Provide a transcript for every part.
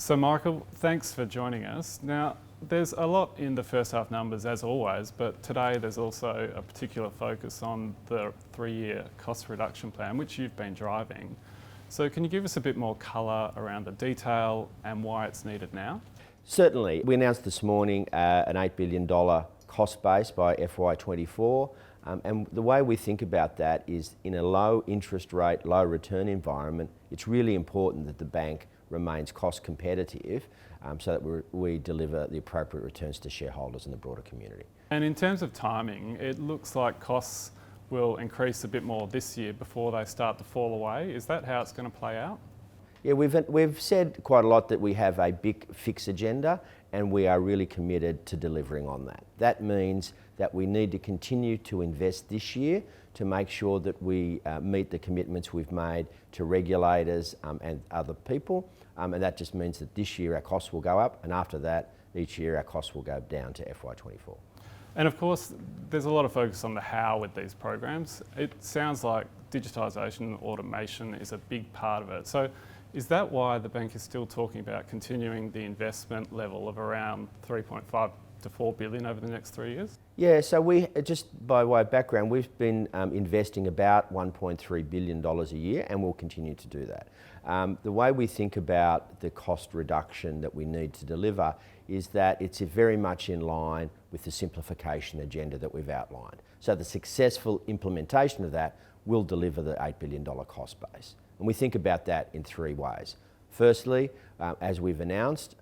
So Michael, thanks for joining us. Now, there's a lot in the first half numbers as always, but today there's also a particular focus on the 3-year cost reduction plan, which you've been driving. So can you give us a bit more colour around the detail and why it's needed now? Certainly. We announced this morning an $8 billion cost base by FY24. And the way we think about that is in a low interest rate, low return environment, it's really important that the bank remains cost competitive so that we deliver the appropriate returns to shareholders and the broader community. And in terms of timing, it looks like costs will increase a bit more this year before they start to fall away. Is that how it's going to play out? Yeah, we've said quite a lot that we have a big fix agenda and we are really committed to delivering on that. That means that we need to continue to invest this year to make sure that we meet the commitments we've made to regulators and other people. And that just means that this year our costs will go up, and after that, each year our costs will go down to FY24. And of course, there's a lot of focus on the how with these programs. It sounds like digitisation and automation is a big part of it. So is that why the bank is still talking about continuing the investment level of around 3.5 to 4 billion over the next 3 years? Yeah, so we, just by way of background, we've been investing about $1.3 billion a year, and we'll continue to do that. The way we think about the cost reduction that we need to deliver is that it's very much in line with the simplification agenda that we've outlined. So the successful implementation of that will deliver the $8 billion cost base. And we think about that in 3 ways. Firstly, as we've announced,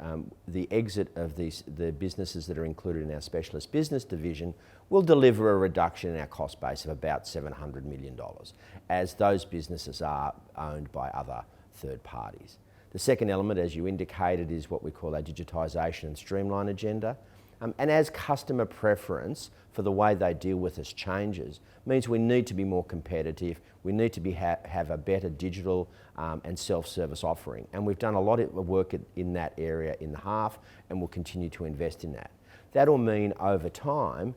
the exit of the businesses that are included in our specialist business division will deliver a reduction in our cost base of about $700 million, as those businesses are owned by other third parties. The second element, as you indicated, is what we call our digitisation and streamline agenda. And as customer preference for the way they deal with us changes, means we need to be more competitive, we need to have a better digital and self-service offering. And we've done a lot of work in that area in the half, and we'll continue to invest in that. That'll mean over time,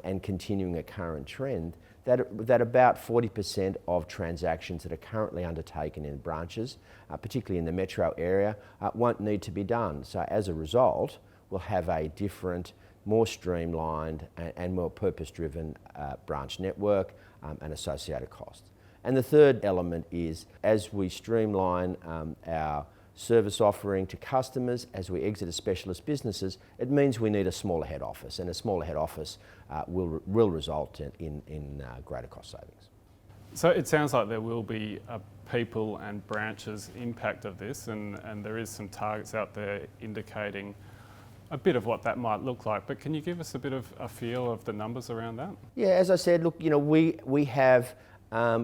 and continuing a current trend, that about 40% of transactions that are currently undertaken in branches, particularly in the metro area, won't need to be done. So as a result, we'll have a different, more streamlined and more purpose-driven branch network and associated costs. And the third element is, as we streamline our service offering to customers, as we exit specialist businesses, it means we need a smaller head office, and a smaller head office will result in greater cost savings. So it sounds like there will be a people and branches impact of this, and there is some targets out there indicating a bit of what that might look like, but can you give us a bit of a feel of the numbers around that? Yeah, as I said, look, we have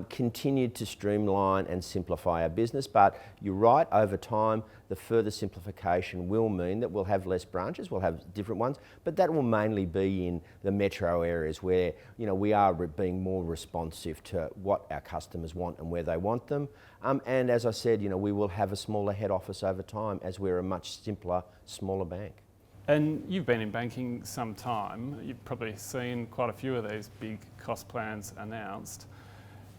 continued to streamline and simplify our business, but you're right, over time, the further simplification will mean that we'll have less branches, we'll have different ones, but that will mainly be in the metro areas where, we are being more responsive to what our customers want and where they want them. And as I said, we will have a smaller head office over time as we're a much simpler, smaller bank. And you've been in banking some time. You've probably seen quite a few of these big cost plans announced.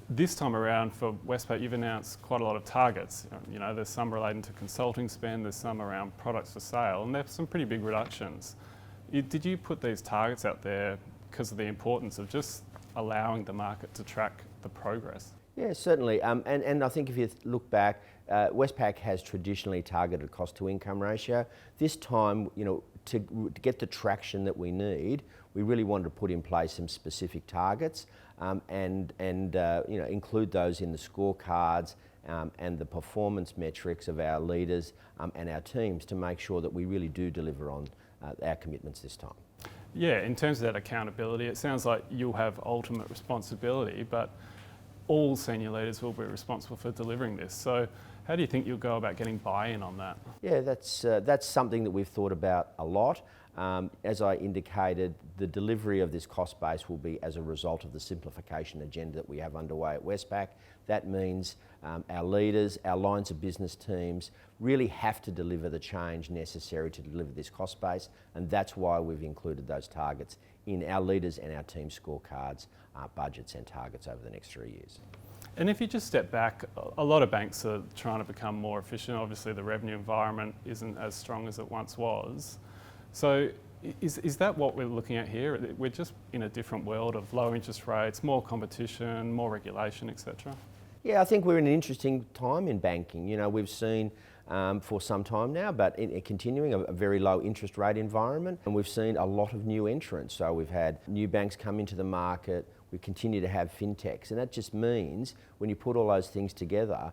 This time around for Westpac, you've announced quite a lot of targets. There's some relating to consulting spend, there's some around products for sale, and there's some pretty big reductions. Did you put these targets out there because of the importance of just allowing the market to track the progress? Yeah, certainly. And I think if you look back, Westpac has traditionally targeted cost to income ratio. This time, to get the traction that we need, we really wanted to put in place some specific targets and include those in the scorecards and the performance metrics of our leaders and our teams to make sure that we really do deliver on our commitments this time. Yeah, in terms of that accountability, it sounds like you'll have ultimate responsibility, but all senior leaders will be responsible for delivering this. So how do you think you'll go about getting buy-in on that? Yeah, that's something that we've thought about a lot. As I indicated, the delivery of this cost base will be as a result of the simplification agenda that we have underway at Westpac. That means our leaders, our lines of business teams really have to deliver the change necessary to deliver this cost base, and that's why we've included those targets in our leaders and our team scorecards, budgets and targets over the next 3 years. And if you just step back, a lot of banks are trying to become more efficient. Obviously, the revenue environment isn't as strong as it once was. So is that what we're looking at here? We're just in a different world of low interest rates, more competition, more regulation, etc. Yeah, I think we're in an interesting time in banking. You know, we've seen for some time now, but continuing a very low interest rate environment, and we've seen a lot of new entrants. So we've had new banks come into the market. We continue to have fintechs, and that just means when you put all those things together,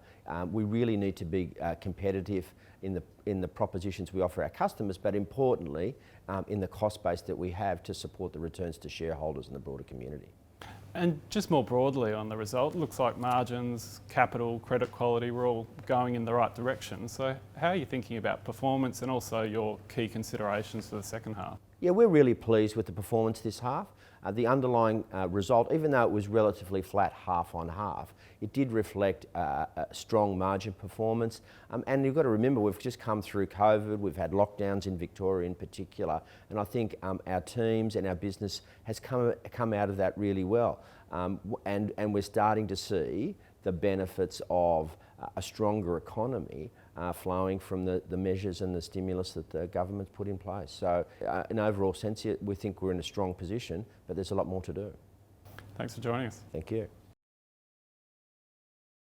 we really need to be competitive in the propositions we offer our customers, but importantly, in the cost base that we have to support the returns to shareholders and the broader community. And just more broadly on the result, looks like margins, capital, credit quality were all going in the right direction. So how are you thinking about performance and also your key considerations for the second half? Yeah, we're really pleased with the performance this half. The underlying result, even though it was relatively flat half on half, it did reflect a strong margin performance. And you've got to remember, we've just come through COVID, we've had lockdowns in Victoria in particular, and I think our teams and our business has come out of that really well. And we're starting to see the benefits of a stronger economy flowing from the measures and the stimulus that the government's put in place. So in overall sense, we think we're in a strong position, but there's a lot more to do. Thanks for joining us. Thank you.